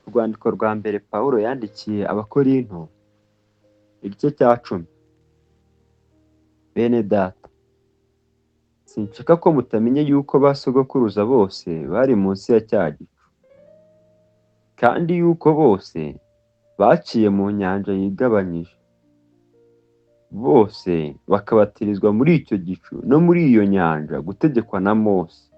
Urwandiko rwa mbere Pawulo yandikiye Abakorinto, igice cya 10. Bene data, sinshaka ko mutamenya yuko ba sogokuruza bose bari munsi ya cya gicu, kandi yuko bose baciye mu nyanja yigabanyije, bose bakabatirizwa muri icyo gicu no muri iyo nyanja gutegekwa na Mose.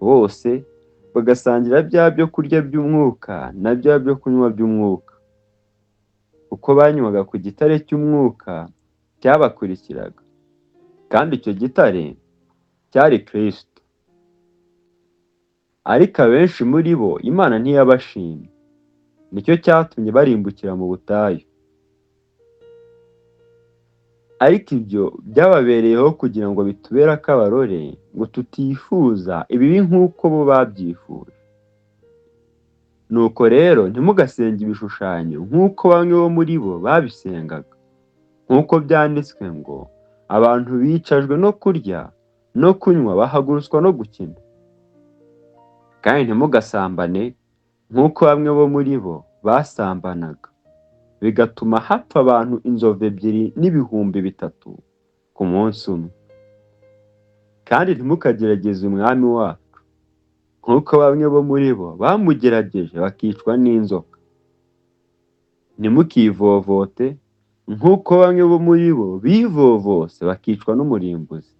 Bose bagasangira bya byo kurya by'umwuka na bya byo kunywa by'umwuka, kuko banywaga ku gitare cy'umwuka cyabakurikiraga, kandi icyo gitare cyari Kristo. Ariko abenshi muri bo Imana ntiyabashimye, nicyo cyatumye barimbukira mu butayu. Ariko ibyo byababereyeho kugira ngo bitubere akabarore, ngo tutifuza ibibi nk'uko bo babyifuje. Nuko rero ntimugasenge ibishushanyo nk'uko bamwe bo muri bo babisengaga, nk'uko byanditswe ngo, abantu bicajwe no kurya no kunywa bahagurutswa no gukina. Kandi ntimugasambane nk'uko bamwe bo muri bo basambanaga, bigatuma hapfa abantu 2,000,000 ku munsi umwe. Kandi ntimukagerageze umwami wacu, nk'uko bamwe bo muri bo bamugerageje bakicwa n'inzoka. Ntimukivovote nk'uko bamwe bo muri bo bivovose bakicwa n'umurimbuzi.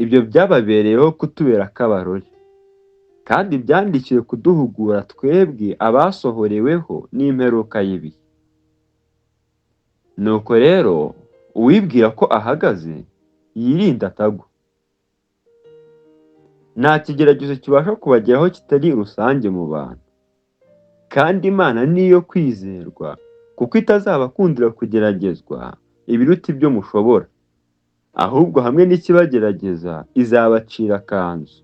Ibyo byababereyeho kutubera akabarore, kandi byandikiwe kuduhugura twebwe abasohoreweho n'imperuka y'ibihe. Nuko rero uwibwira ko ahagaze yirinde atagwa. Nta kigeragezo kibasha kubageraho kitari rusange mu bantu, kandi Imana niyo kwizerwa, kuko itazabakundira kugeragezwa ibiruta ibyo mushobora, ahubwo hamwe n'ikibagerageza izabacira akanzu,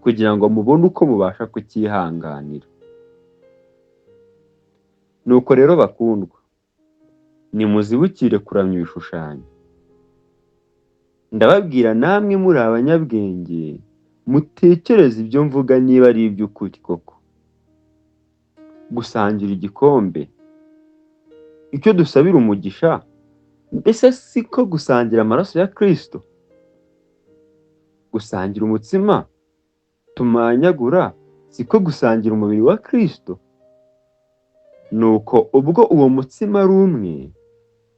kugira ngo mubone uko mubasha kucyihanganira. Nuko rero bakundwa, nimuzibukire kuramya ibishushanyo. Ndababwira namwe muri abanyabwenge, mutekereze ibyo mvuga niba ari iby'ukuri koko. Gusangira igikombe, icyo dusabira umugisha, mbese siko gusangira amaraso ya Kristo? Gusangira umutsima tumanyagura, siko gusangira umubiri wa Kristo? Nuko ubwo uwo mutsima ari umwe,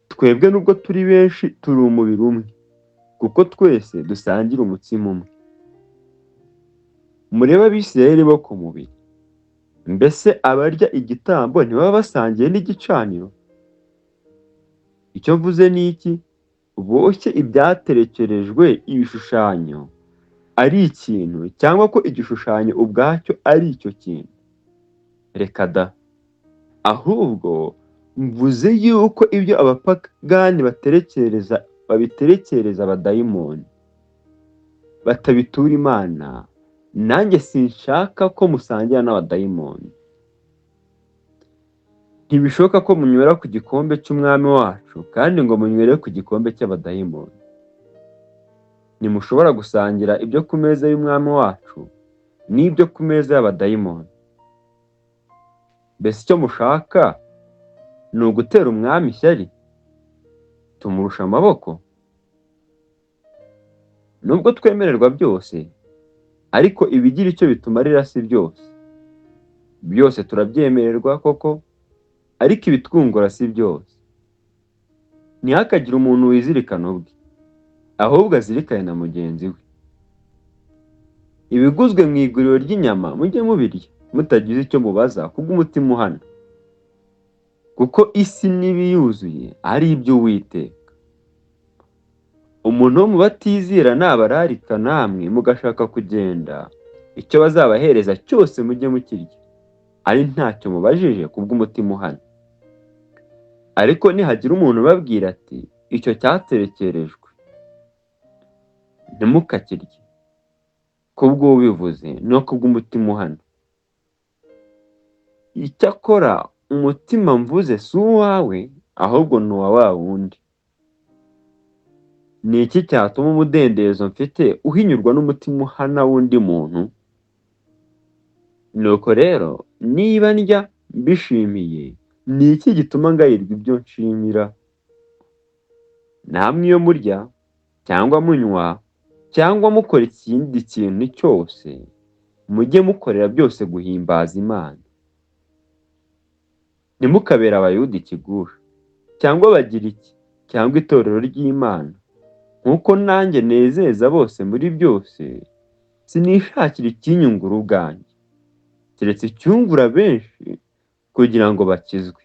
twebwe nubwo turi benshi turi umubiri umwe, kuko twese dusangira umutsima umwe. Murebe Abisirayeli bo ku mubiri, mbese abarya igitambo ntibaba basangiye n'igicaniro? Icyo mvuze ni iki? Boshye ibyaterekerejwe ibishushanyo ari ikintu, cyangwa ko igishushanyo ubwacyo ari icyo kintu? Reka da! Ahubwo mvuze yuko ibyo abapagani babiterekereza abadayimoni, batabitura Imana. Nanjye sinshaka ko musangira n'abadayimoni. Ntibishoboka ko munywera ku gikombe cy'umwami wacu kandi ngo munywere ku gikombe cy'abadayimoni. Ntimushobora gusangira ibyo ku meza y'umwami wacu n'ibyo ku meza y'abadayimoni. Mbese icyo mushaka ni ugutera umwami ishyari? Tumurusha amaboko? Nubwo twemererwa byose, ariko ibigira icyo bitumarira si byose. Byose turabyemererwa koko, ariko ibitwungura si byose. Ntihakagire umuntu wizirikana ubwe, ahubwo azirikane na mugenzi we. Ibiguzwe mu iguriro ry'inyama mujye mubirya, mutagize icyo mubaza kubw'umutima uhana, kuko isi n'ibiyuzuye ari iby'Uwiteka. Umuntu wo mu batizera nabararika namwe mugashaka kugenda, icyo bazabahereza cyose mujye mukirya, ari ntacyo mubajije kubw'umutima uhana. Ariko nihagira umuntu ubabwira ati, icyo cyaterekerejwe, ntimukakirye, kubw'ubivuze no kubw'umutima uhana. Icyakora umutima mvuze si uwawe, ahubwo ni uwa wa wundi. Ni iki cyatuma umudendezo mfite uhinyurwa n'umutima uhana w'undi muntu? Nuko rero niba ndya mbishimiye, ni iki gituma ngayirwa ibyo nshimira? Namwe iyo murya cyangwa munywa cyangwa mukora ikindi kintu cyose, mujye mukorera byose guhimbaza Imana. Ntimukabere Abayuda ikigusha cyangwa Abagiriki cyangwa itorero ry'Imana, nk'uko nanjye nezeza bose muri byose, sinishakira ikinyungura ubwanjye, keretse icyungura benshi kugira ngo bakizwe.